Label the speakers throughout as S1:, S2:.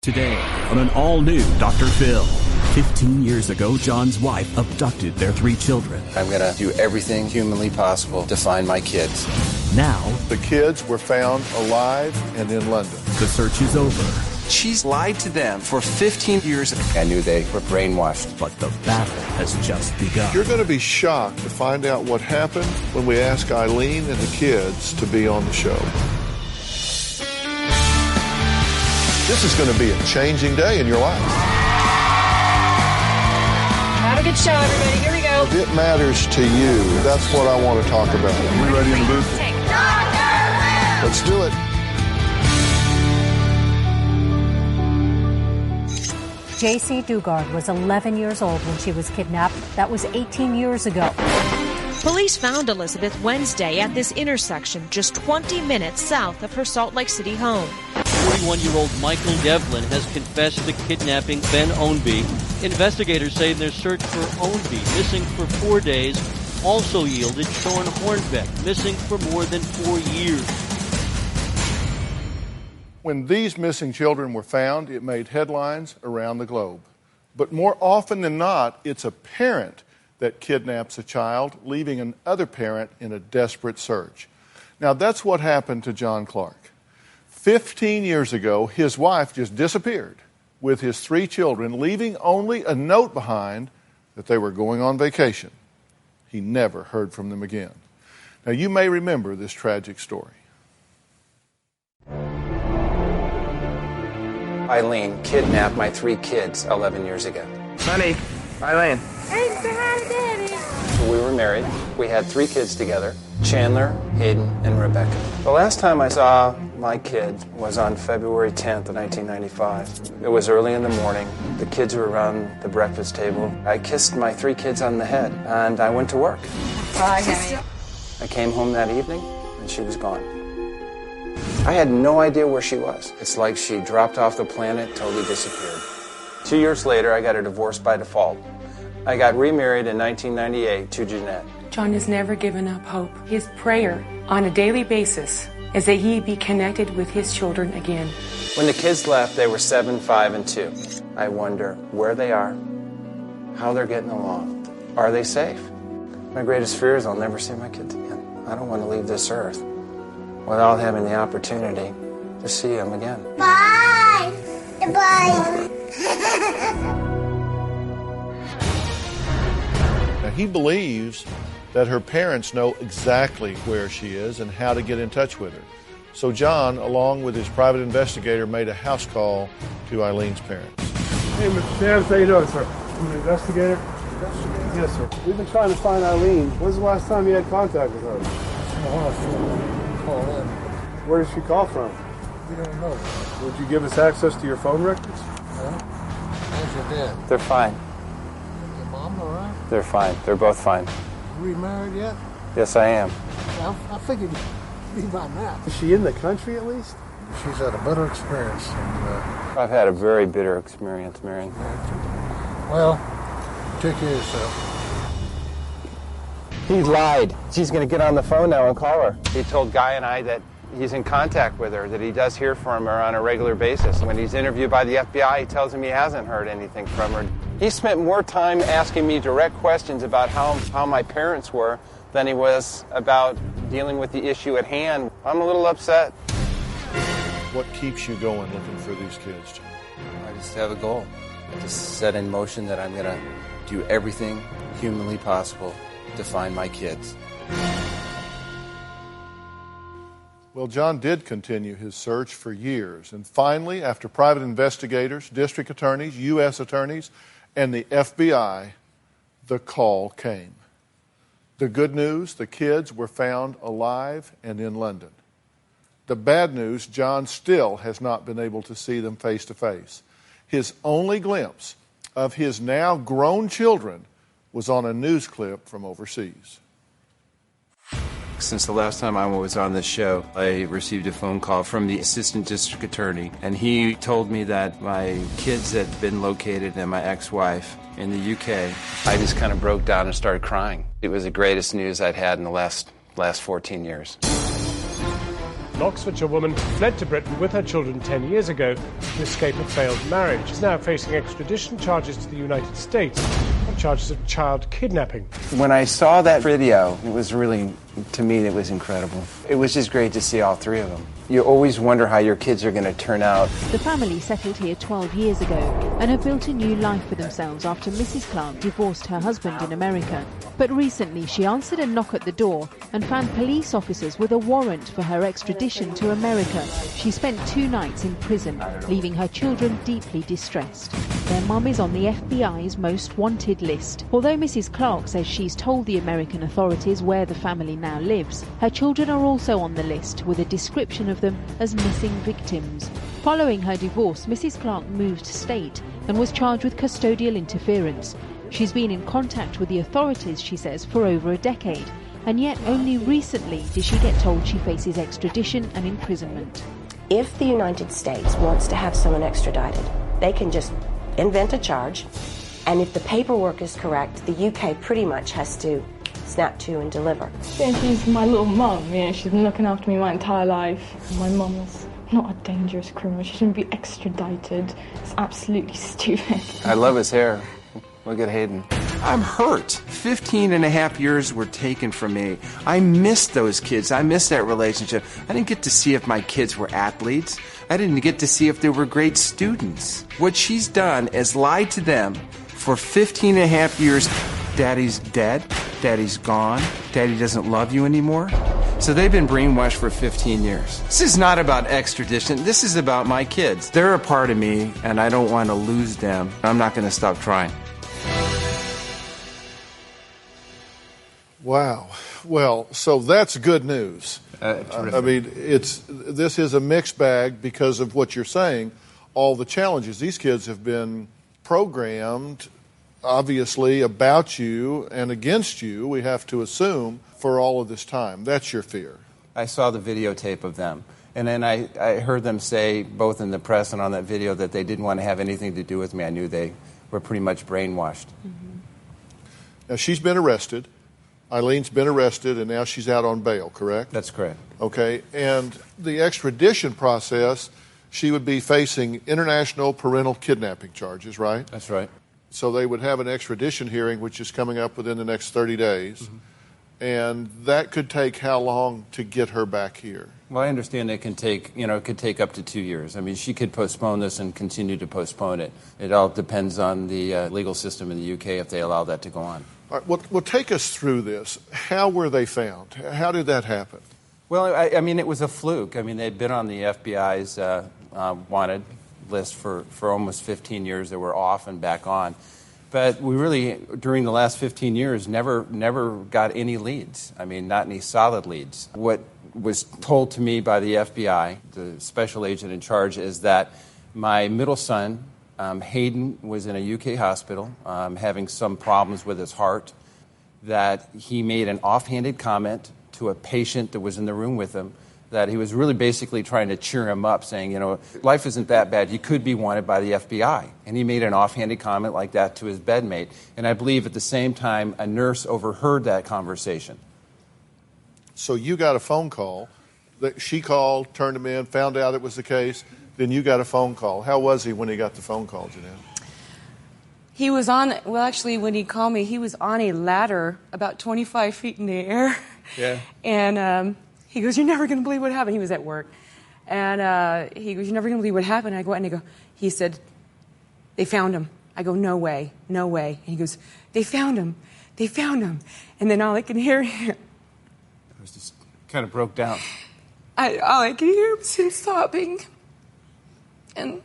S1: Today, on an all-new Dr. Phil. 15 years ago, John's wife abducted their 3 children.
S2: I'm going to do everything humanly possible to find my kids.
S1: Now,
S3: the kids were found alive and in London.
S1: The search is over.
S2: She's lied to them for 15 years. I knew they were brainwashed.
S1: But the battle has just begun.
S3: You're going to be shocked to find out what happened when we ask Eileen and the kids to be on the show. This is going to be a changing day in your life.
S4: Have a good show, everybody. Here we go.
S3: If it matters to you, that's what I want to talk about. Are you ready in the booth? Let's do it.
S5: J.C. Dugard was 11 years old when she was kidnapped. That was 18 years ago.
S6: Police found Elizabeth Wednesday at this intersection just 20 minutes south of her Salt Lake City home.
S7: 41-year-old Michael Devlin has confessed to kidnapping Ben Ownby. Investigators say their search for Ownby, missing for 4 days, also yielded Sean Hornbeck, missing for more than 4 years.
S3: When these missing children were found, it made headlines around the globe. But more often than not, it's a parent that kidnaps a child, leaving another parent in a desperate search. Now, that's what happened to John Clark. 15 years ago, his wife just disappeared with his 3 children, leaving only a note behind that they were going on vacation. He never heard from them again. Now, you may remember this tragic story.
S2: Eileen kidnapped my 3 kids 11 years ago.
S8: Honey, Eileen.
S4: Hey, say hi to Daddy.
S2: We were married. We had 3 kids together, Chandler, Hayden, and Rebecca. The last time I saw my kid was on February 10th of 1995. It was early in the morning. The kids were around the breakfast table. I kissed my 3 kids on the head, and I went to work.
S4: Bye, honey.
S2: I came home that evening, and she was gone. I had no idea where she was. It's like she dropped off the planet, totally disappeared. 2 years later, I got a divorce by default. I got remarried in 1998 to Jeanette.
S9: John has never given up hope. His prayer on a daily basis is that he be connected with his children again.
S2: When the kids left, they were 7, 5, and 2. I wonder where they are, how they're getting along. Are they safe? My greatest fear is I'll never see my kids again. I don't want to leave this earth without having the opportunity to see them again.
S10: Bye! Bye!
S3: Now, he believes that her parents know exactly where she is and how to get in touch with her. So John, along with his private investigator, made a house call to Eileen's parents.
S11: Hey, Mr. Sanders, how you doing, sir? I'm an investigator. Yes, sir. We've been trying to find Eileen. When's the last time you had contact with her?
S12: Call in.
S11: Where did she call from?
S12: We don't know.
S11: Would you give us access to your phone records?
S12: No. How's your dad?
S2: They're fine.
S12: Your mom all right?
S2: They're fine. They're both fine.
S12: Remarried yet?
S2: Yes, I am.
S12: I figured you'd be by now.
S11: Is she in the country at least?
S12: She's had a better experience.
S2: I've had a very bitter experience, Marion.
S12: Well, take care of yourself.
S2: He lied. She's going to get on the phone now and call her. He told Guy and I that he's in contact with her, that he does hear from her on a regular basis. When he's interviewed by the FBI, he tells him he hasn't heard anything from her. He spent more time asking me direct questions about how my parents were than he was about dealing with the issue at hand. I'm a little upset.
S3: What keeps you going looking for these kids, John?
S2: I just have a goal. I just set in motion that I'm going to do everything humanly possible to find my kids.
S3: Well, John did continue his search for years. And finally, after private investigators, district attorneys, U.S. attorneys, and the FBI, the call came. The good news, the kids were found alive and in London. The bad news, John still has not been able to see them face to face. His only glimpse of his now grown children was on a news clip from overseas.
S2: Since the last time I was on this show, I received a phone call from the assistant district attorney, and he told me that my kids had been located and my ex-wife in the UK. I just kind of broke down and started crying. It was the greatest news I'd had in the last 14 years.
S11: An Oxfordshire woman fled to Britain with her children 10 years ago to escape a failed marriage. She's now facing extradition charges to the United States on charges of child kidnapping.
S2: When I saw that video, it was really, to me, it was incredible. It was just great to see all three of them. You always wonder how your kids are going to turn out.
S6: The family settled here 12 years ago and have built a new life for themselves after Mrs. Clark divorced her husband in America. But recently she answered a knock at the door and found police officers with a warrant for her extradition to America. She spent 2 nights in prison, leaving her children deeply distressed. Their mum is on the FBI's most wanted list. Although Mrs. Clark says she's told the American authorities where the family now lives, her children are also on the list with a description of them as missing victims. Following her divorce, Mrs. Clark moved state and was charged with custodial interference. She's been in contact with the authorities, she says, for over a decade, and yet only recently did she get told she faces extradition and imprisonment.
S13: If the United States wants to have someone extradited, they can just invent a charge, and if the paperwork is correct, the UK pretty much has to snap to and deliver.
S9: And she's my little mum, she's been looking after me my entire life. My mum is not a dangerous criminal, she shouldn't be extradited. It's absolutely stupid.
S2: I love his hair. Look at Hayden. I'm hurt. 15 and a half years were taken from me. I missed those kids. I missed that relationship. I didn't get to see if my kids were athletes. I didn't get to see if they were great students. What she's done is lied to them for 15 and a half years. Daddy's dead. Daddy's gone. Daddy doesn't love you anymore. So they've been brainwashed for 15 years. This is not about extradition. This is about my kids. They're a part of me, and I don't want to lose them. I'm not going to stop trying.
S3: Wow. Well, so that's good news. I mean, this is a mixed bag because of what you're saying, all the challenges. These kids have been programmed, obviously, about you and against you, we have to assume, for all of this time. That's your fear.
S2: I saw the videotape of them, and then I heard them say, both in the press and on that video, that they didn't want to have anything to do with me. I knew they were pretty much brainwashed.
S3: Mm-hmm. Now, she's been arrested. Eileen's been arrested, and now she's out on bail, correct?
S2: That's correct.
S3: Okay, and the extradition process, she would be facing international parental kidnapping charges, right?
S2: That's right.
S3: So they would have an extradition hearing, which is coming up within the next 30 days. Mm-hmm. And that could take how long to get her back here?
S2: Well, I understand it can take, it could take up to 2 years. I mean, she could postpone this and continue to postpone it. It all depends on the legal system in the UK if they allow that to go on.
S3: All right, well, take us through this. How were they found? How did that happen?
S2: Well, I mean, it was a fluke. I mean, they'd been on the FBI's wanted list for almost 15 years. They were off and back on. But we really, during the last 15 years, never got any leads. I mean, not any solid leads. What was told to me by the FBI, the special agent in charge, is that my middle son, Hayden, was in a UK hospital having some problems with his heart, that he made an offhanded comment to a patient that was in the room with him, that he was really basically trying to cheer him up, saying, life isn't that bad. You could be wanted by the FBI. And he made an offhanded comment like that to his bedmate. And I believe at the same time, a nurse overheard that conversation.
S3: So you got a phone call. That she called, turned him in, found out it was the case. Then you got a phone call. How was he when he got the phone call, Janelle?
S9: He was actually, when he called me, he was on a ladder about 25 feet in the air.
S2: Yeah.
S9: And he goes, "You're never going to believe what happened." He was at work. And he goes, "You're never going to believe what happened." I go out and I go, he said, "They found him." I go, "No way, no way." And he goes, "They found him. They found him." And then all I can hear
S2: It was just kind of broke down.
S9: All I could hear was him sobbing. And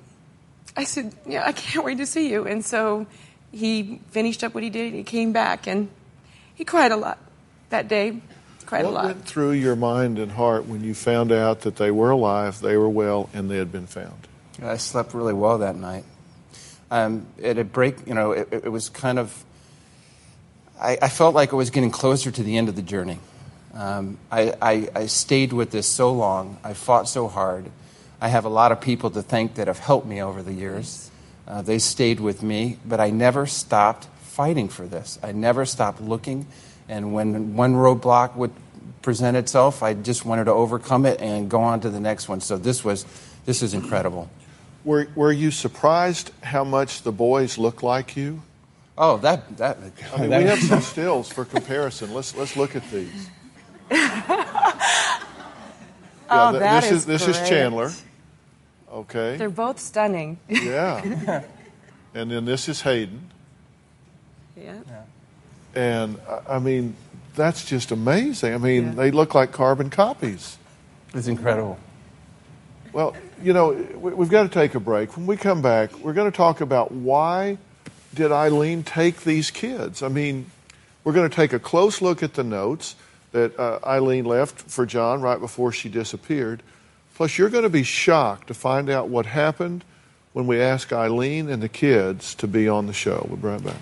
S9: I said, "Yeah, I can't wait to see you." And so he finished up what he did, and he came back, and he cried a lot that day.
S3: What went through your mind and heart when you found out that they were alive, they were well, and they had been found?
S2: I slept really well that night. It was kind of, I felt like I was getting closer to the end of the journey. I stayed with this so long. I fought so hard. I have a lot of people to thank that have helped me over the years. They stayed with me, but I never stopped fighting for this. I never stopped looking. And when one roadblock would present itself, I just wanted to overcome it and go on to the next one. So this is incredible.
S3: Were you surprised how much the boys look like you?
S2: Oh,
S3: we have some stills for comparison. Let's look at these. This is Chandler. Okay.
S9: They're both stunning.
S3: Yeah. And then this is Hayden.
S9: Yeah.
S3: And I mean, that's just amazing. I mean, they look like carbon copies.
S2: It's incredible.
S3: Well, you know, we've got to take a break. When we come back, we're going to talk about why did Eileen take these kids? I mean, we're going to take a close look at the notes that Eileen left for John right before she disappeared. Plus, you're going to be shocked to find out what happened when we ask Eileen and the kids to be on the show. We'll be right back.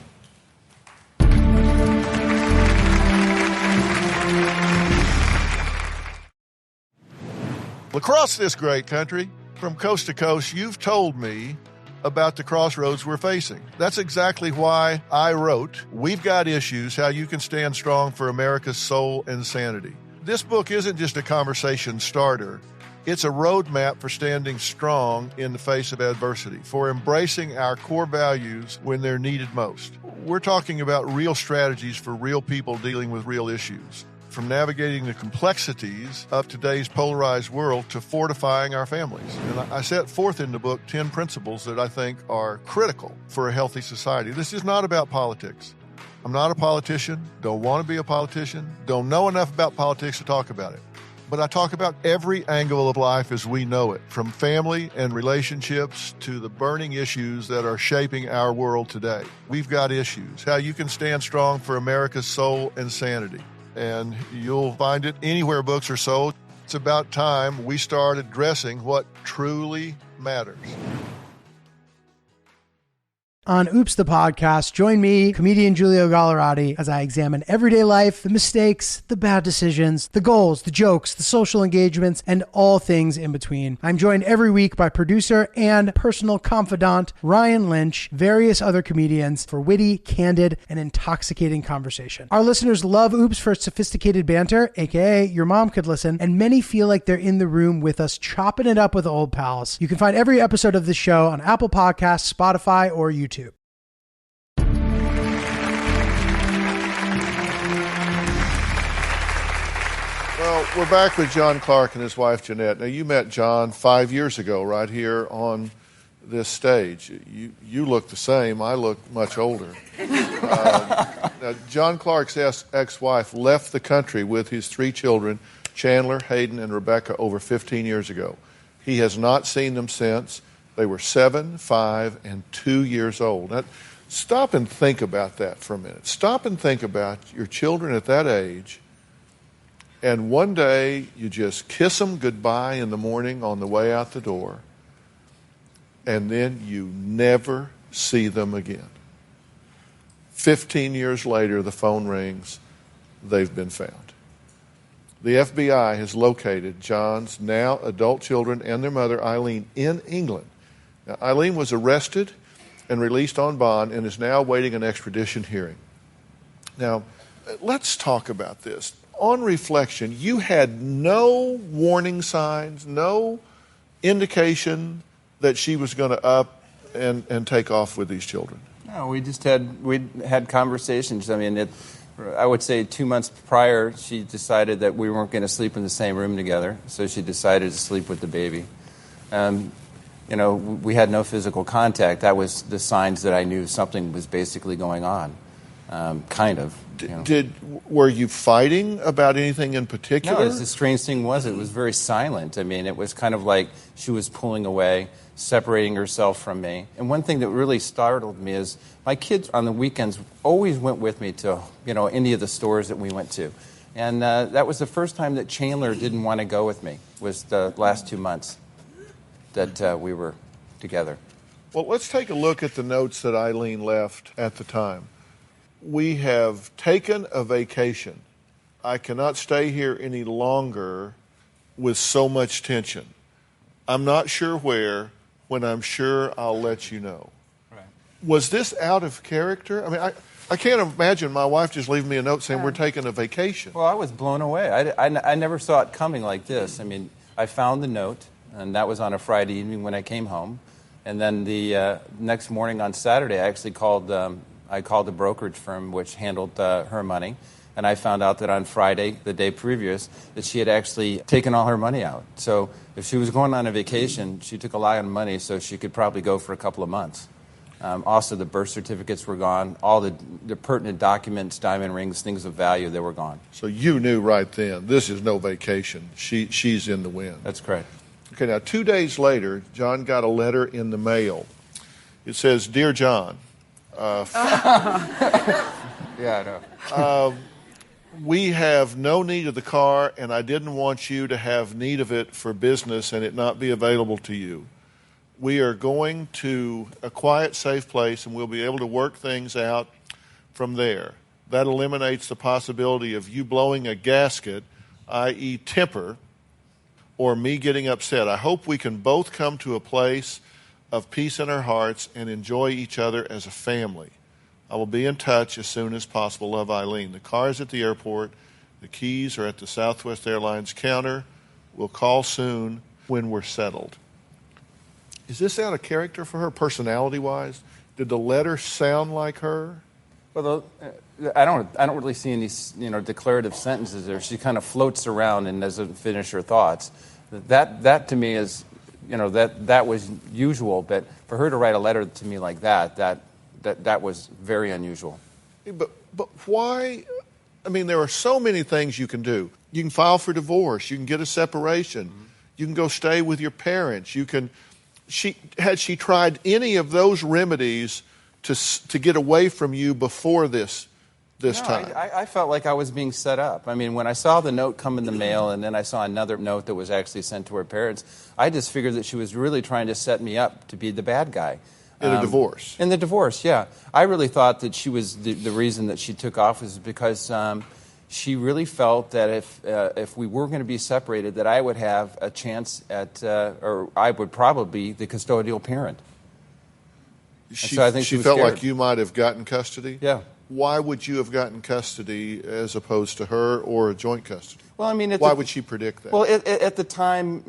S3: Across this great country, from coast to coast, you've told me about the crossroads we're facing. That's exactly why I wrote We've Got Issues, How You Can Stand Strong for America's Soul and Sanity. This book isn't just a conversation starter. It's a roadmap for standing strong in the face of adversity, for embracing our core values when they're needed most. We're talking about real strategies for real people dealing with real issues, from navigating the complexities of today's polarized world to fortifying our families. And I set forth in the book 10 principles that I think are critical for a healthy society. This is not about politics. I'm not a politician, don't want to be a politician, don't know enough about politics to talk about it. But I talk about every angle of life as we know it, from family and relationships to the burning issues that are shaping our world today. We've got issues. How you can stand strong for America's soul and sanity. And you'll find it anywhere books are sold. It's about time we start addressing what truly matters.
S14: On Oops, the podcast, join me, comedian Giulio Gallerati, as I examine everyday life, the mistakes, the bad decisions, the goals, the jokes, the social engagements, and all things in between. I'm joined every week by producer and personal confidant Ryan Lynch, various other comedians, for witty, candid, and intoxicating conversation. Our listeners love Oops for its sophisticated banter, aka your mom could listen, and many feel like they're in the room with us chopping it up with old pals. You can find every episode of the show on Apple Podcasts, Spotify, or YouTube.
S3: Well, we're back with John Clark and his wife, Jeanette. Now, you met John 5 years ago right here on this stage. You look the same. I look much older. Now, John Clark's ex-wife left the country with his 3 children, Chandler, Hayden, and Rebecca, over 15 years ago. He has not seen them since. They were 7, 5, and 2 years old. Now, stop and think about that for a minute. Stop and think about your children at that age, and one day you just kiss them goodbye in the morning on the way out the door, and then you never see them again. 15 years later, the phone rings. They've been found. The FBI has located John's now adult children and their mother, Eileen, in England. Now, Eileen was arrested and released on bond and is now awaiting an extradition hearing. Now, let's talk about this. On reflection, you had no warning signs, no indication that she was going to up and take off with these children.
S2: No, we had conversations. I mean, I would say 2 months prior, she decided that we weren't going to sleep in the same room together, so she decided to sleep with the baby. You know, we had no physical contact. That was the signs that I knew something was basically going on, kind of. Were you fighting about anything in particular? No, the strange thing was it was very silent. I mean, it was kind of like she was pulling away, separating herself from me. And one thing that really startled me is my kids on the weekends always went with me to, any of the stores that we went to. And that was the first time that Chandler didn't want to go with me, was the last 2 months that we were together.
S3: Well, let's take a look at the notes that Eileen left at the time. We have taken a vacation. I cannot stay here any longer with so much tension. I'm not sure where. When I'm sure, I'll let you know. Right. Was this out of character? I mean, I can't imagine my wife just leaving me a note saying we're taking a vacation.
S2: Well, I was blown away. I never saw it coming like this. I mean, I found the note, and that was on a Friday evening when I came home. And then the next morning on Saturday, I actually called the brokerage firm which handled her money. And I found out that on Friday, the day previous, that she had actually taken all her money out. So if she was going on a vacation, she took a lot of money so she could probably go for a couple of months. Also, the birth certificates were gone. All the pertinent documents, diamond rings, things of value, they were gone.
S3: So you knew right then, this is no vacation. She's in the wind.
S2: That's correct.
S3: Okay, now 2 days later, John got a letter in the mail. It says, "Dear John."
S2: Yeah, I know.
S3: We have no need of the car, and I didn't want you to have need of it for business and it not be available to you. We are going to a quiet, safe place, and we'll be able to work things out from there. That eliminates the possibility of you blowing a gasket, i.e. temper, or me getting upset. I hope we can both come to a place of peace in our hearts and enjoy each other as a family. I will be in touch as soon as possible. Love, Eileen. The car is at the airport. The keys are at the Southwest Airlines counter. We'll call soon when we're settled. Is this out of character for her, personality-wise? Did the letter sound like her?
S2: Well, I don't really see any declarative sentences there. She kind of floats around and doesn't finish her thoughts. That to me is, that was usual. But for her to write a letter to me like that was very unusual.
S3: But why? I mean, there are so many things you can do. You can file for divorce. You can get a separation. Mm-hmm. You can go stay with your parents. You can. Had she tried any of those remedies to get away from you before this time?
S2: I felt like I was being set up. I mean, when I saw the note come in the mail and then I saw another note that was actually sent to her parents, I just figured that she was really trying to set me up to be the bad guy.
S3: In a divorce?
S2: In the divorce, yeah. I really thought that she was the reason that she took off was because she really felt that if we were going to be separated, that I would have a chance or I would probably be the custodial parent.
S3: So I think she felt
S2: scared.
S3: like you might have gotten custody?
S2: Yeah.
S3: Why would you have gotten custody as opposed to her or a joint custody?
S2: Well, I mean,
S3: why would she predict that?
S2: Well, at the time,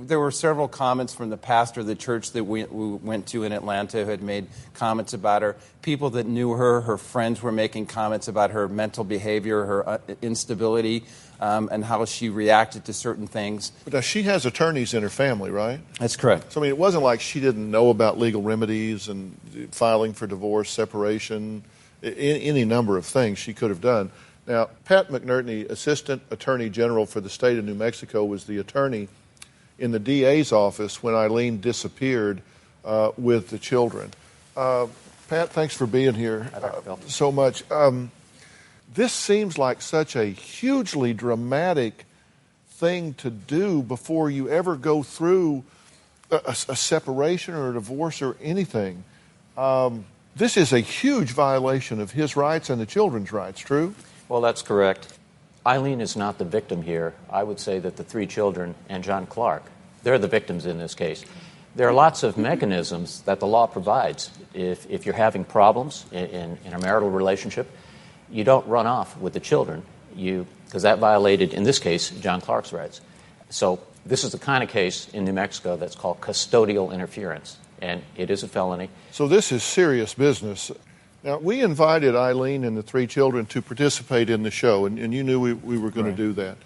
S2: there were several comments from the pastor of the church that we went to in Atlanta who had made comments about her. People that knew her friends were making comments about her mental behavior, her instability, and how she reacted to certain things.
S3: But now she has attorneys in her family, right?
S2: That's correct.
S3: So, I mean, it wasn't like she didn't know about legal remedies and filing for divorce, separation, any number of things she could have done. Now, Pat McNerney, Assistant Attorney General for the state of New Mexico, was the attorney in the DA's office when Eileen disappeared with the children. Pat, thanks for being here so much. This seems like such a hugely dramatic thing to do before you ever go through a separation or a divorce or anything. This is a huge violation of his rights and the children's rights, true?
S15: Well, that's correct. Eileen is not the victim here. I would say that the three children and John Clark, they're the victims in this case. There are lots of mechanisms that the law provides. If you're having problems in a marital relationship, you don't run off with the children, because that violated, in this case, John Clark's rights. So this is the kind of case in New Mexico that's called custodial interference, and it is a felony. So
S3: this is serious business. Now, we invited Eileen and the three children to participate in the show, and you knew we were going to do that.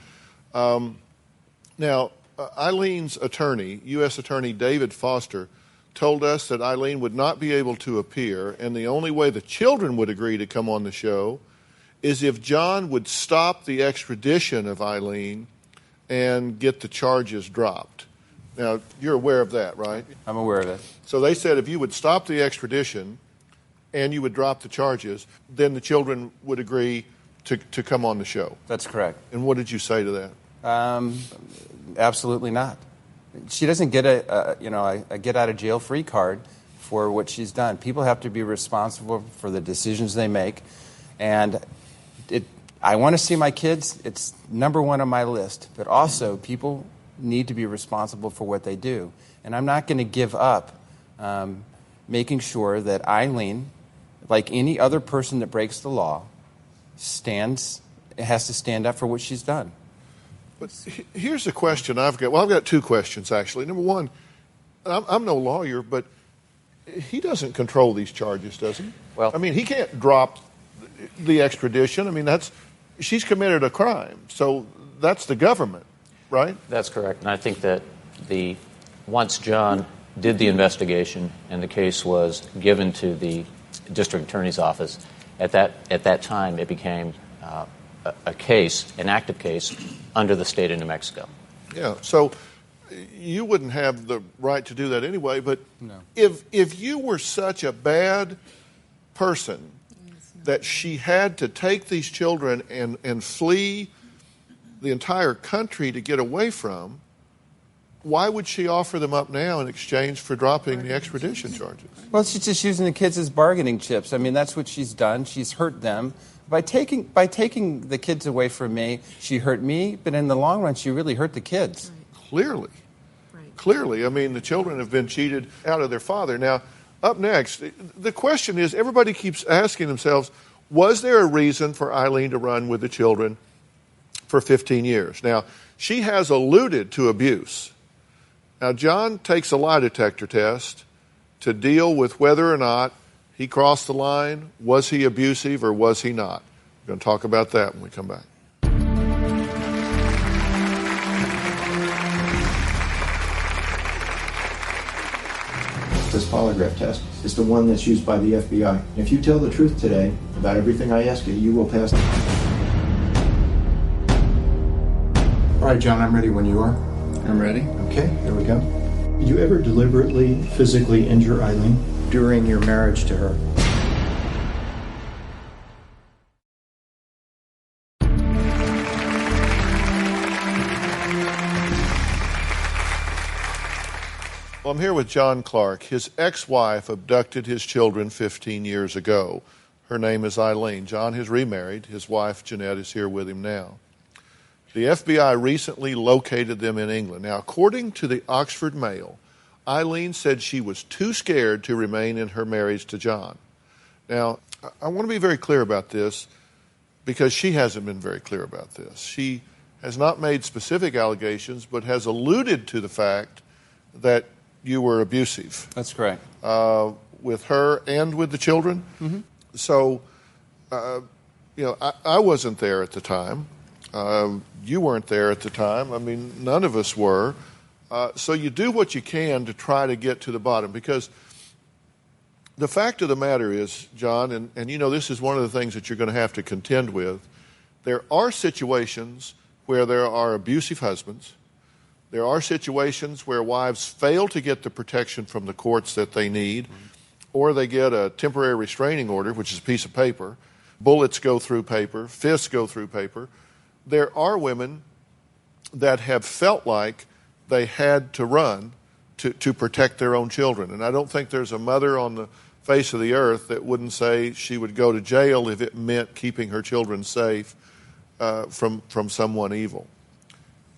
S3: Now, Eileen's attorney, U.S. Attorney David Foster, told us that Eileen would not be able to appear, and the only way the children would agree to come on the show is if John would stop the extradition of Eileen and get the charges dropped. Now, you're aware of that, right?
S2: I'm aware of it.
S3: So they said if you would stop the extradition and you would drop the charges, then the children would agree to come on the show.
S2: That's correct.
S3: And what did you say to that?
S2: Absolutely not. She doesn't get a get out of jail free card for what she's done. People have to be responsible for the decisions they make, and I want to see my kids. It's number one on my list. But also, people need to be responsible for what they do, and I'm not going to give up making sure that Eileen, like any other person that breaks the law, has to stand up for what she's done.
S3: But here's the question I've got. Well, I've got two questions, actually. Number one, I'm no lawyer, but he doesn't control these charges, does he?
S15: Well,
S3: I mean, he can't drop the extradition. I mean, she's committed a crime, so that's the government, right?
S15: That's correct. And I think that once John did the investigation and the case was given to the district attorney's office, at that time it became a case, an active case, under the state of New Mexico.
S3: Yeah, so you wouldn't have the right to do that anyway, but
S2: no.
S3: If you were such a bad person that she had to take these children and flee the entire country to get away from, why would she offer them up now in exchange for dropping the extradition charges?
S2: Well, she's just using the kids as bargaining chips. I mean, that's what she's done. She's hurt them. By taking the kids away from me, she hurt me, but in the long run, she really hurt the kids.
S3: Clearly. Clearly. I mean, the children have been cheated out of their father. Now, up next, the question is, everybody keeps asking themselves, was there a reason for Eileen to run with the children for 15 years? Now, she has alluded to abuse. Now, John takes a lie detector test to deal with whether or not he crossed the line. Was he abusive or was he not? We're going to talk about that when we come back.
S16: This polygraph test is the one that's used by the FBI. If you tell the truth today about everything I ask you, you will pass. All right, John, I'm ready when you are.
S17: I'm ready.
S16: Okay, here we go. Did you ever deliberately physically injure Eileen during your marriage to her?
S3: Well, I'm here with John Clark. His ex-wife abducted his children 15 years ago. Her name is Eileen. John has remarried. His wife, Jeanette, is here with him now. The FBI recently located them in England. Now, according to the Oxford Mail, Eileen said she was too scared to remain in her marriage to John. Now, I want to be very clear about this because she hasn't been very clear about this. She has not made specific allegations, but has alluded to the fact that you were abusive.
S2: That's correct.
S3: With her and with the children.
S2: Mm-hmm.
S3: So, I wasn't there at the time. You weren't there at the time. I mean, none of us were. So you do what you can to try to get to the bottom, because the fact of the matter is, John, and you know this is one of the things that you're going to have to contend with, there are situations where there are abusive husbands. There are situations where wives fail to get the protection from the courts that they need, or they get a temporary restraining order, which is a piece of paper. Bullets go through paper. Fists go through paper. There are women that have felt like they had to run to protect their own children. And I don't think there's a mother on the face of the earth that wouldn't say she would go to jail if it meant keeping her children safe from someone evil.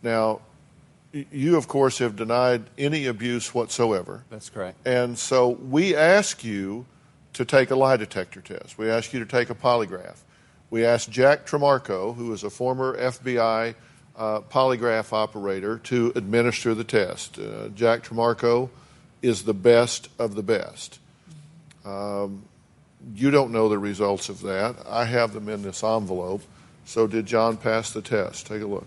S3: Now, you, of course, have denied any abuse whatsoever.
S2: That's correct.
S3: And so we ask you to take a lie detector test. We ask you to take a polygraph. We asked Jack Tremarco, who is a former FBI polygraph operator, to administer the test. Jack Tremarco is the best of the best. You don't know the results of that. I have them in this envelope. So did John pass the test? Take a look.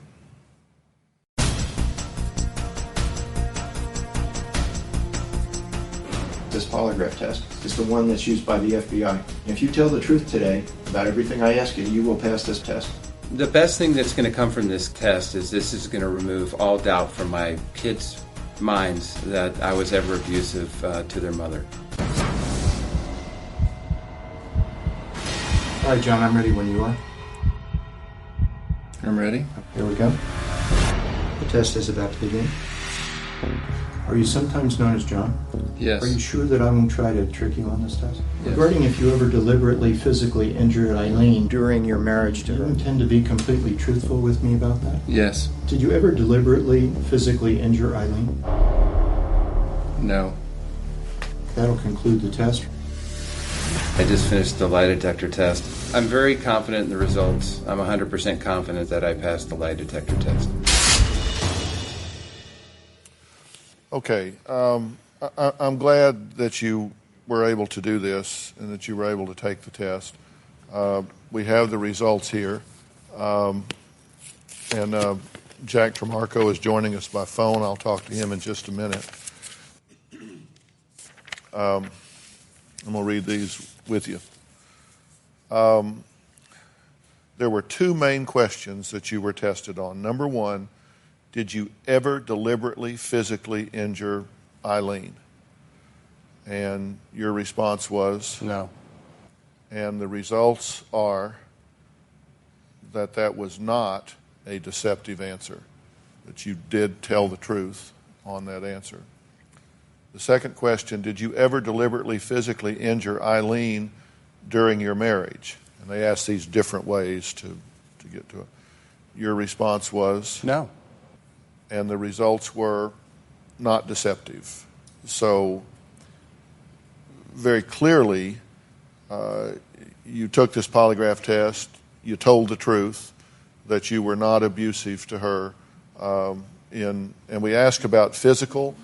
S16: This polygraph test is the one that's used by the FBI. If you tell the truth today about everything I ask you, you will pass this test.
S2: The best thing that's going to come from this test is this is going to remove all doubt from my kids' minds that I was ever abusive to their mother.
S16: All right, John, I'm ready when you are.
S17: I'm ready.
S16: Here we go. The test is about to begin. Are you sometimes known as John?
S17: Yes.
S16: Are you sure that I won't try to trick you on this test?
S17: Yes.
S16: Regarding if you ever deliberately physically injured Eileen during your marriage to her, do you intend to be completely truthful with me about that?
S17: Yes.
S16: Did you ever deliberately physically injure Eileen?
S17: No.
S16: That'll conclude the test.
S2: I just finished the lie detector test. I'm very confident in the results. I'm 100% confident that I passed the lie detector test.
S3: Okay. I'm glad that you were able to do this and that you were able to take the test. We have the results here. And Jack Tremarco is joining us by phone. I'll talk to him in just a minute. I'm going to read these with you. There were two main questions that you were tested on. Number one, did you ever deliberately physically injure Eileen? And your response was?
S2: No.
S3: And the results are that was not a deceptive answer, that you did tell the truth on that answer. The second question, did you ever deliberately physically injure Eileen during your marriage? And they asked these different ways to get to it. Your response was?
S2: No.
S3: And the results were not deceptive. So very clearly, you took this polygraph test, you told the truth, that you were not abusive to her. And we ask about physical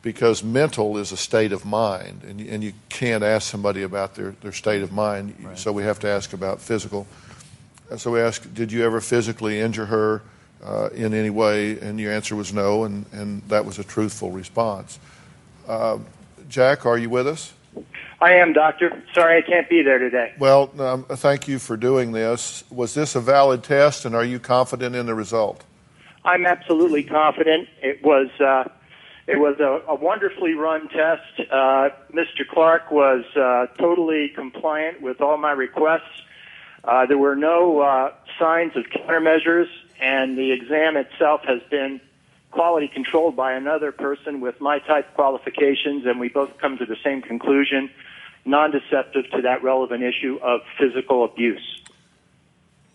S3: because mental is a state of mind, and you can't ask somebody about their state of mind, right. So we have to ask about physical. So we asked, did you ever physically injure her in any way? And your answer was no, and that was a truthful response. Jack, are you with us?
S17: I am, Doctor. Sorry I can't be there today.
S3: Well, thank you for doing this. Was this a valid test, and are you confident in the result?
S17: I'm absolutely confident. It was a wonderfully run test. Mr. Clark was totally compliant with all my requests. There were no signs of countermeasures, and the exam itself has been quality controlled by another person with my type qualifications, and we both come to the same conclusion, non-deceptive to that relevant issue of physical abuse.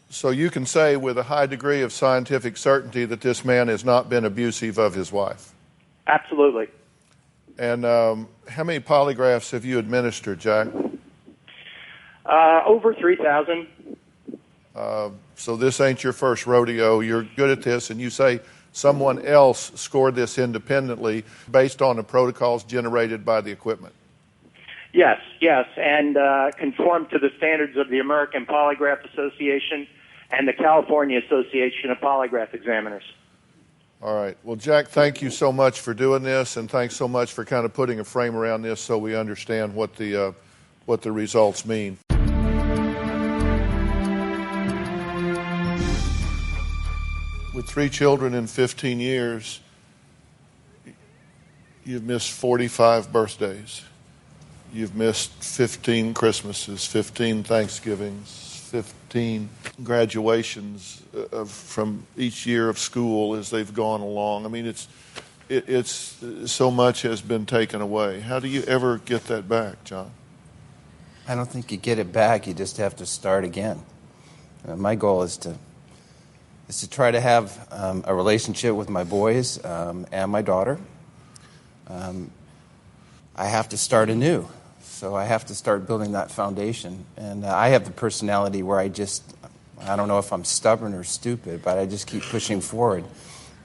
S3: So you can say with a high degree of scientific certainty that this man has not been abusive of his wife?
S17: Absolutely.
S3: And how many polygraphs have you administered, Jack?
S17: Over 3,000.
S3: So this ain't your first rodeo. You're good at this, and you say someone else scored this independently based on the protocols generated by the equipment.
S17: Yes, and conform to the standards of the American Polygraph Association and the California Association of Polygraph Examiners.
S3: All right. Well, Jack, thank you so much for doing this, and thanks so much for kind of putting a frame around this so we understand what the results mean. With 3 children in 15 years, you've missed 45 birthdays. You've missed 15 Christmases, 15 Thanksgivings, 15 graduations from each year of school as they've gone along. I mean, it's so much has been taken away. How do you ever get that back, John?
S18: I don't think you get it back. You just have to start again. My goal is to try to have a relationship with my boys and my daughter. I have to start anew. So I have to start building that foundation. And I have the personality where I don't know if I'm stubborn or stupid, but I just keep pushing forward.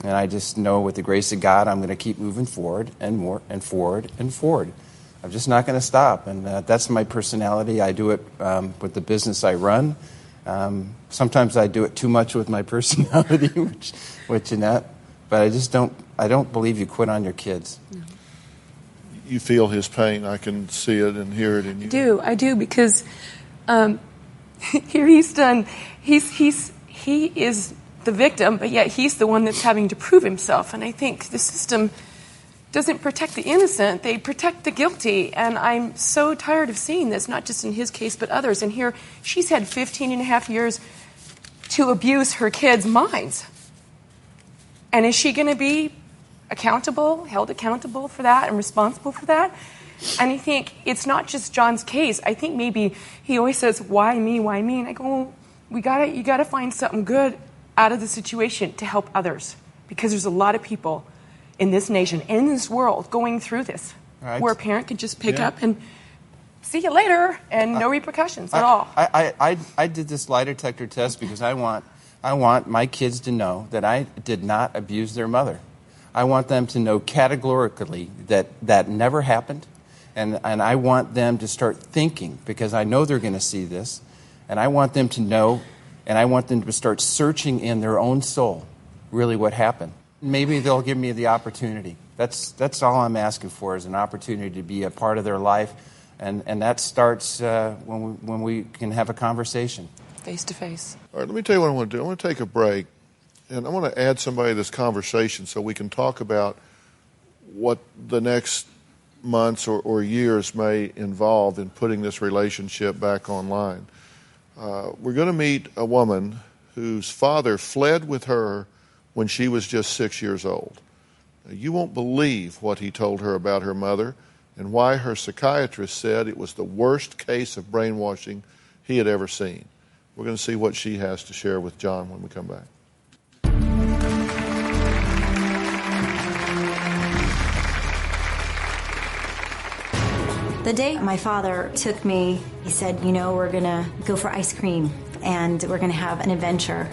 S18: And I just know with the grace of God, I'm going to keep moving forward and more and forward and forward. I'm just not going to stop. And that's my personality. I do it with the business I run. Sometimes I do it too much with my personality, which Annette. But I don't believe you quit on your kids.
S3: No. You feel his pain. I can see it and hear it in you.
S9: I do, because here he's done. He is the victim, but yet he's the one that's having to prove himself. And I think the system doesn't protect the innocent; they protect the guilty. And I'm so tired of seeing this, not just in his case, but others. And here she's had 15 and a half years to abuse her kids' minds. And is she going to be held accountable for that and responsible for that? And I think it's not just John's case. I think maybe he always says, why me? And I go, well, you gotta find something good out of the situation to help others, because there's a lot of people in this nation and in this world going through this, right, where a parent can just pick up and see you later, and no repercussions at all.
S18: I did this lie detector test because I want my kids to know that I did not abuse their mother. I want them to know categorically that never happened, and I want them to start thinking, because I know they're going to see this, and I want them to know, and I want them to start searching in their own soul really what happened. Maybe they'll give me the opportunity. That's all I'm asking for, is an opportunity to be a part of their life, and that starts when we can have a conversation.
S9: Face to face.
S3: All right, let me tell you what I want to do. I want to take a break, and I want to add somebody to this conversation so we can talk about what the next months or years may involve in putting this relationship back online. We're going to meet a woman whose father fled with her when she was just 6 years old. Now, you won't believe what he told her about her mother and why her psychiatrist said it was the worst case of brainwashing he had ever seen. We're going to see what she has to share with John when we come back.
S19: The day my father took me, he said, we're going to go for ice cream and we're going to have an adventure.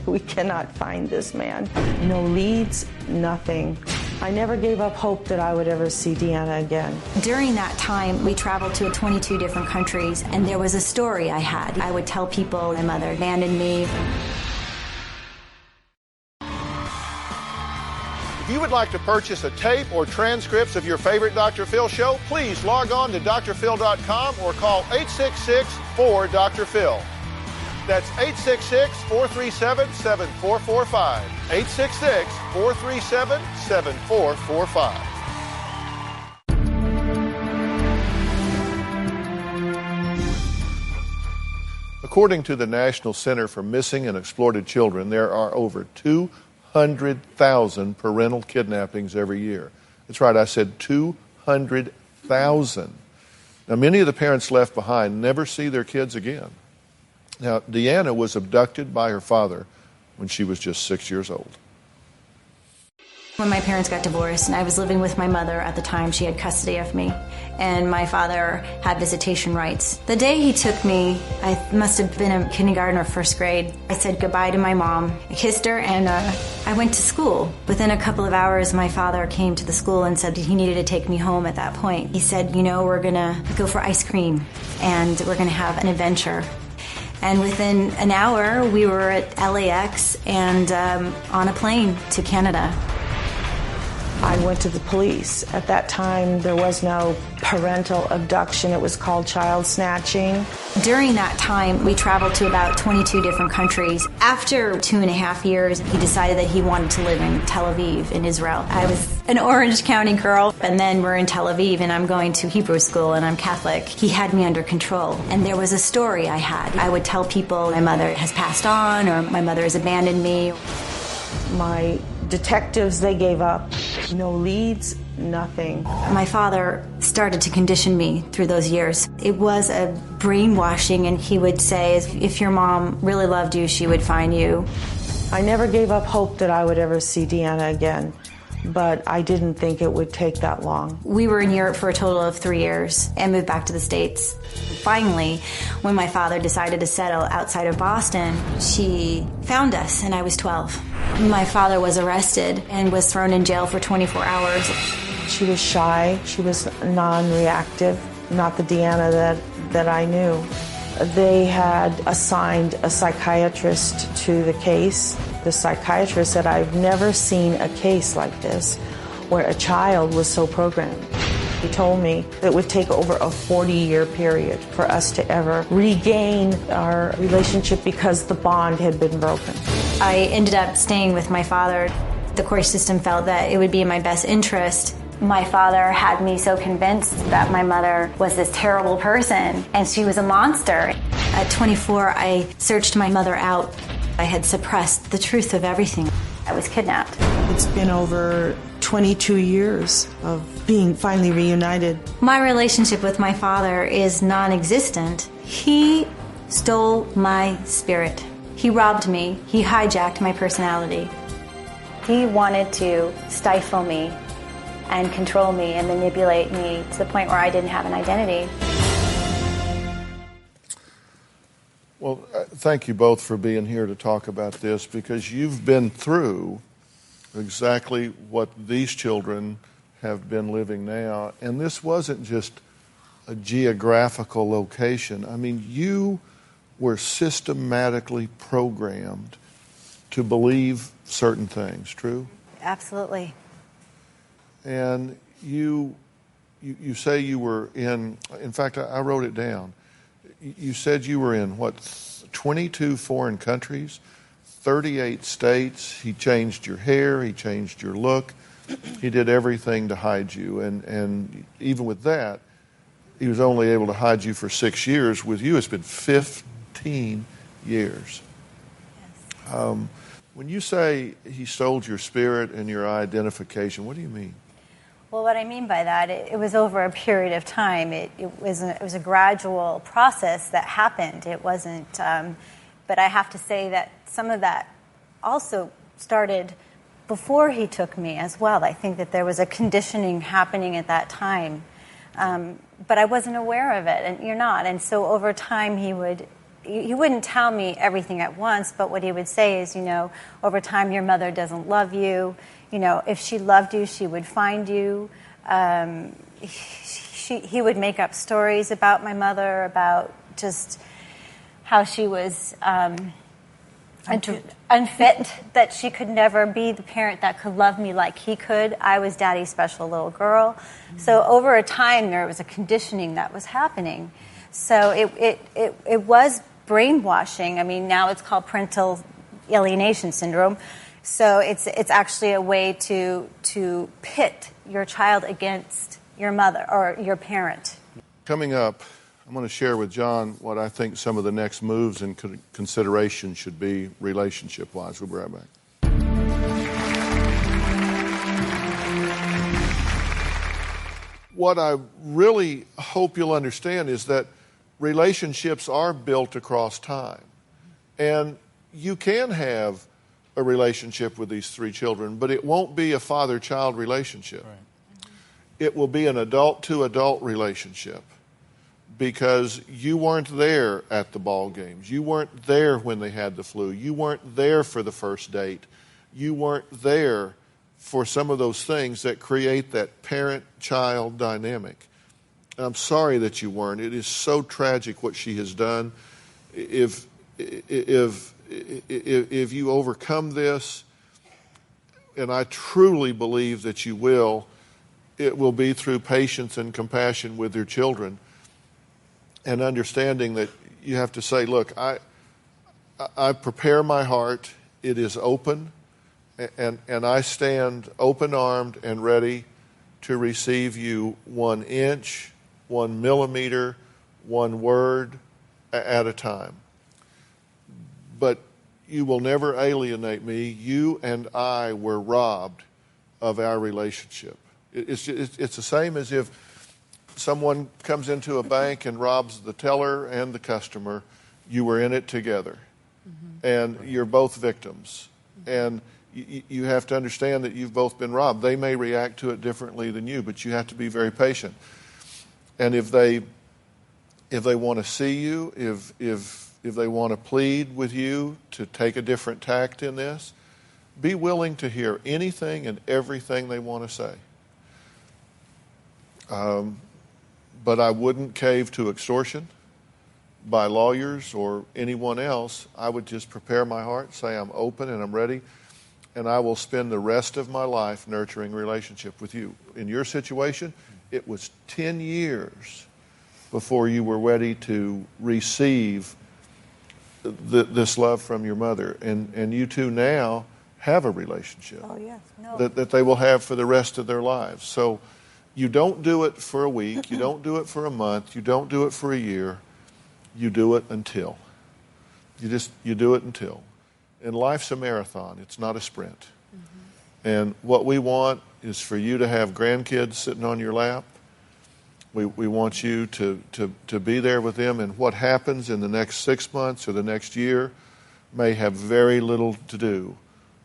S20: We cannot find this man. No leads, nothing. I never gave up hope that I would ever see Deanna again.
S19: During that time, we traveled to 22 different countries, and there was a story I had. I would tell people my mother abandoned me.
S3: If you would like to purchase a tape or transcripts of your favorite Dr. Phil show, please log on to drphil.com or call 866-4-DR-PHIL. That's 866-437-7445. 866-437-7445. According to the National Center for Missing and Exploited Children, there are over 200,000 parental kidnappings every year. That's right, I said 200,000. Now, many of the parents left behind never see their kids again. Now, Deanna was abducted by her father when she was just 6 years old.
S19: When my parents got divorced and I was living with my mother at the time, she had custody of me, and my father had visitation rights. The day he took me, I must have been in kindergarten or first grade. I said goodbye to my mom. I kissed her, and I went to school. Within a couple of hours, my father came to the school and said he needed to take me home at that point. He said, we're going to go for ice cream, and we're going to have an adventure. And within an hour, we were at LAX and on a plane to Canada.
S20: I went to the police. At that time, there was no parental abduction. It was called child snatching.
S19: During that time, we traveled to about 22 different countries. After 2.5 years, he decided that he wanted to live in Tel Aviv in Israel. I was an Orange County girl, and then we're in Tel Aviv, and I'm going to Hebrew school, and I'm Catholic. He had me under control, and there was a story I had. I would tell people my mother has passed on, or my mother has abandoned me.
S20: My detectives, they gave up. No leads, nothing.
S19: My father started to condition me through those years. It was a brainwashing, and he would say, if your mom really loved you, she would find you.
S20: I never gave up hope that I would ever see Deanna again, but I didn't think it would take that long.
S19: We were in Europe for a total of 3 years and moved back to the States. Finally, when my father decided to settle outside of Boston, she found us, and I was 12. My father was arrested and was thrown in jail for 24 hours.
S20: She was shy. She was non-reactive, not the Deanna that I knew. They had assigned a psychiatrist to the case. The psychiatrist said, I've never seen a case like this where a child was so programmed. He told me it would take over a 40-year period for us to ever regain our relationship because the bond had been broken.
S19: I ended up staying with my father. The court system felt that it would be in my best interest. My father had me so convinced that my mother was this terrible person and she was a monster. At 24, I searched my mother out. I had suppressed the truth of everything. I was kidnapped.
S20: It's been over 22 years of being finally reunited.
S19: My relationship with my father is non-existent. He stole my spirit. He robbed me. He hijacked my personality. He wanted to stifle me and control me and manipulate me to the point where I didn't have an identity.
S3: Well, thank you both for being here to talk about this, because you've been through exactly what these children have been living now. And this wasn't just a geographical location. I mean, you were systematically programmed to believe certain things, true?
S19: Absolutely.
S3: And you say you were in fact, I wrote it down. You said you were in, 22 foreign countries, 38 states. He changed your hair, he changed your look. He did everything to hide you. And even with that, he was only able to hide you for 6 years. With you, it's been 15 years. Yes. When you say he sold your spirit and your identification, what do you mean?
S19: Well, what I mean by that, it was over a period of time. It was a gradual process that happened. It wasn't, but I have to say that some of that also started before he took me as well. I think that there was a conditioning happening at that time, but I wasn't aware of it, and you're not. And so over time, he wouldn't tell me everything at once, but what he would say is, over time, your mother doesn't love you. If she loved you, she would find you. He would make up stories about my mother, about just how she was unfit, that she could never be the parent that could love me like he could. I was daddy's special little girl. Mm-hmm. So over a time, there was a conditioning that was happening. So it was brainwashing. I mean, now it's called parental alienation syndrome. So it's actually a way to pit your child against your mother or your parent. Coming up, I'm going to share with John what I think some of the next moves and consideration should be relationship-wise. We'll be right back. What I really hope you'll understand is that relationships are built across time. And you can have a relationship with these 3 children, but it won't be a father-child relationship. Right. It will be an adult-to-adult relationship, because you weren't there at the ball games. You weren't there when they had the flu. You weren't there for the first date. You weren't there for some of those things that create that parent-child dynamic. And I'm sorry that you weren't. It is so tragic what she has done. If you overcome this, and I truly believe that you will, it will be through patience and compassion with your children, and understanding that you have to say, look, I prepare my heart, it is open, and I stand open-armed and ready to receive you 1 inch, 1 millimeter, 1 word at a time. But you will never alienate me. You and I were robbed of our relationship. It's the same as if someone comes into a bank and robs the teller and the customer. You were in it together. Mm-hmm. And you're both victims. And you have to understand that you've both been robbed. They may react to it differently than you, but you have to be very patient. And if they want to see you, if they want to plead with you to take a different tact in this, be willing to hear anything and everything they want to say. But I wouldn't cave to extortion by lawyers or anyone else. I would just prepare my heart, say I'm open and I'm ready, and I will spend the rest of my life nurturing relationship with you. In your situation, it was 10 years before you were ready to receive this love from your mother. And you two now have a relationship that they will have for the rest of their lives. So you don't do it for a week, you don't do it for a month, you don't do it for a year, you do it until. You do it until. And life's a marathon, it's not a sprint. Mm-hmm. And what we want is for you to have grandkids sitting on your lap. We want you to be there with them, and what happens in the next 6 months or the next year may have very little to do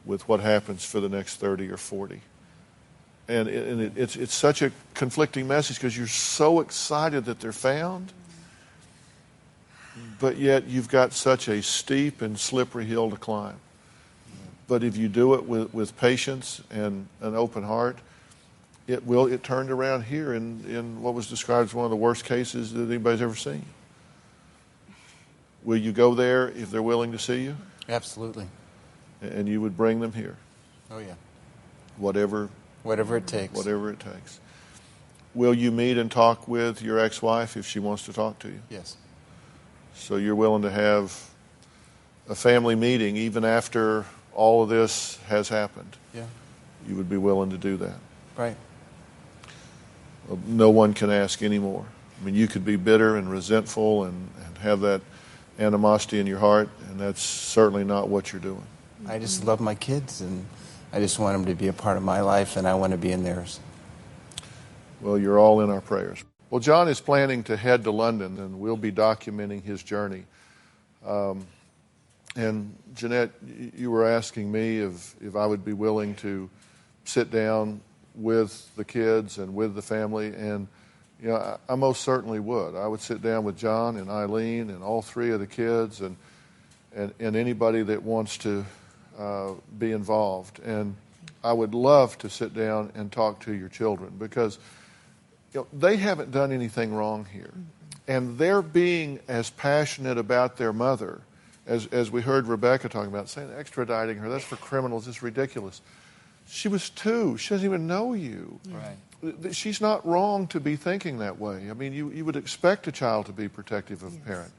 S19: with what happens for the next 30 or 40.
S3: And it's such a conflicting message because you're so excited that they're found, but yet you've got such a steep and slippery hill to climb. But if you do it with patience and an open heart, it turned around here in what was described as one of the worst cases that anybody's ever seen. Will you go there if they're willing to see you?
S18: Absolutely.
S3: And you would bring them here?
S18: Oh, yeah.
S3: Whatever
S18: it takes.
S3: Whatever it takes. Will you meet and talk with your ex-wife if she wants to talk to you?
S18: Yes.
S3: So you're willing to have a family meeting even after all of this has happened?
S18: Yeah.
S3: You would be willing to do that?
S18: Right.
S3: Well, no one can ask any more. I mean, you could be bitter and resentful and have that animosity in your heart, and that's certainly not what you're doing.
S18: I just love my kids, and I just want them to be a part of my life, and I want to be in theirs.
S3: Well, you're all in our prayers. Well, John is planning to head to London, and we'll be documenting his journey. And Jeanette, you were asking me if I would be willing to sit down with the kids and with the family, and you know, I most certainly would. I would sit down with John and Eileen and all three of the kids and anybody that wants to be involved. And I would love to sit down and talk to your children because you know, they haven't done anything wrong here. And they're being as passionate about their mother as we heard Rebecca talking about, saying extraditing her, that's for criminals, it's ridiculous. She was 2. She doesn't even know you.
S18: Right.
S3: She's not wrong to be thinking that way. I mean, you would expect a child to be protective of a parent.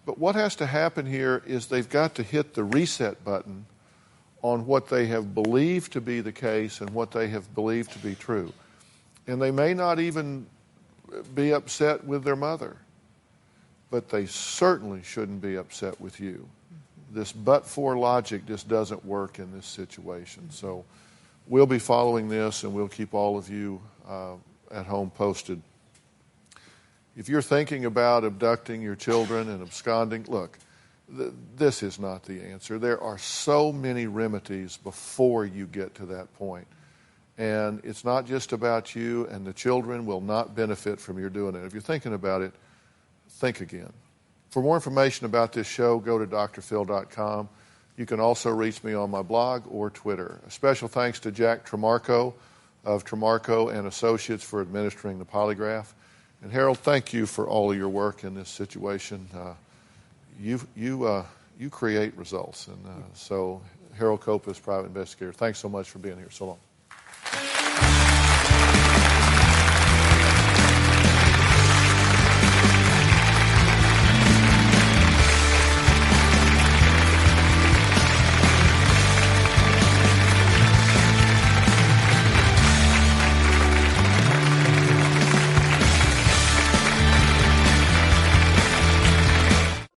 S3: But what has to happen here is they've got to hit the reset button on what they have believed to be the case and what they have believed to be true. And they may not even be upset with their mother, but they certainly shouldn't be upset with you. This but-for logic just doesn't work in this situation. So we'll be following this, and we'll keep all of you at home posted. If you're thinking about abducting your children and absconding, look, this is not the answer. There are so many remedies before you get to that point. And it's not just about you, and the children will not benefit from your doing it. If you're thinking about it, think again. For more information about this show, go to drphil.com. You can also reach me on my blog or Twitter. A special thanks to Jack Tremarco of Tremarco and Associates for administering the polygraph. And Harold, thank you for all of your work in this situation. You create results. And so Harold Kopis, private investigator, thanks so much for being here. So long.